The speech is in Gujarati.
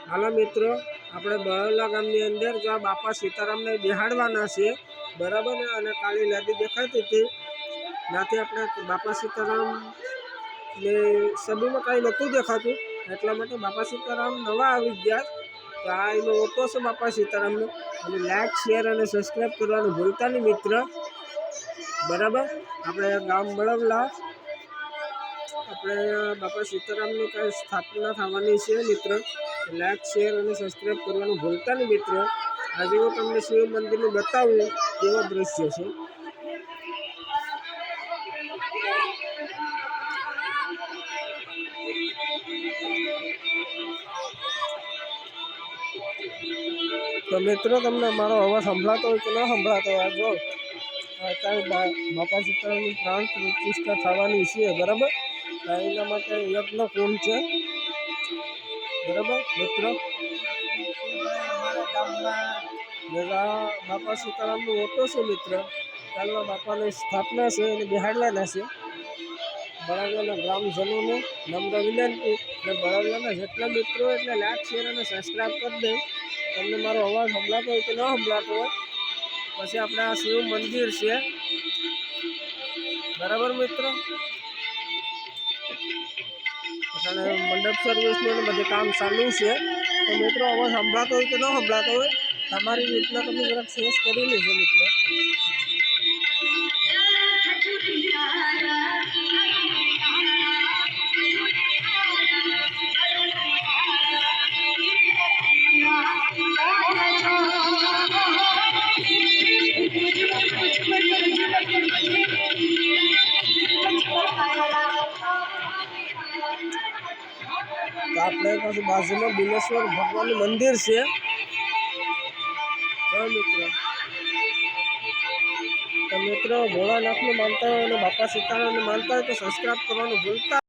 હાલો મિત્રો, આપણે બળવલા ગામની અંદર જો બાપા સીતારામને બેહાડવાના છે, બરાબર ને? અને કાળી લાદી દેખાતી હતી, ત્યાંથી આપણે બાપા સીતારામ ને સભીમાં કાંઈ નહોતું દેખાતું, એટલા માટે બાપા સીતારામ નવા આવી ગયા. તો આ એનો ઓટો છે બાપા સીતારામનો. અને લાઈક, શેર અને સબસ્ક્રાઈબ કરવાનું ભૂલતા નહીં મિત્ર, બરાબર? આપણે ગામ બળવલા, આપણે બાપા સીતારામની કાંઈ સ્થાપના થવાની છે મિત્ર. લાઈક, શેર અને સબસ્ક્રાઈબ કરવાનું ભૂલતા નહીં મિત્ર. આજે હું તમને શિવ મંદિરનું બતાવું કેવો દ્રશ્ય છે. તો મિત્રો, તમને મારો અવાજ સંભળાતો હોય કે ન સંભળાતો હોય? જો અત્યારે બાપા સીતારામની પ્રાણ પ્રતિષ્ઠા થવાની છે, બરાબર? એના માટે યજ્ઞ કુંડ છે, બરાબર મિત્રો? બાપા સીતારામનો ઓટો છે મિત્ર. કાલના બાપાની સ્થાપના છે અને બેહાડવાના છે. બળવલાના ગ્રામજનોને નમ્ર વિનંતી, અને બળવલાના જેટલા મિત્રો એટલે લાઈક, શેર અને સબસ્ક્રાઈબ કરી દે. તમને મારો અવાજ સંભળાતો હોય કે ન સંભળાતો હોય? પછી આપણે આ શિવ મંદિર છે, બરાબર મિત્રો? એટલે મંડપ સર્વિસનું બધું કામ ચાલુ છે. તો મિત્રો, અવાજ સંભળાતો હોય કે ન સંભળાતો હોય? તમારી રીતના તમે જરાક શેર કરી લેજો મિત્રો. તો આપણે પાછું બાજુમાં બિલેશ્વર ભગવાનનું મંદિર છે, મિત્રો. તો મિત્રો, ભોળાનાથને માનતા હોય અને બાપા સીતારામને માનતા હોય તો સબસ્ક્રાઈબ કરવાનું ભૂલતા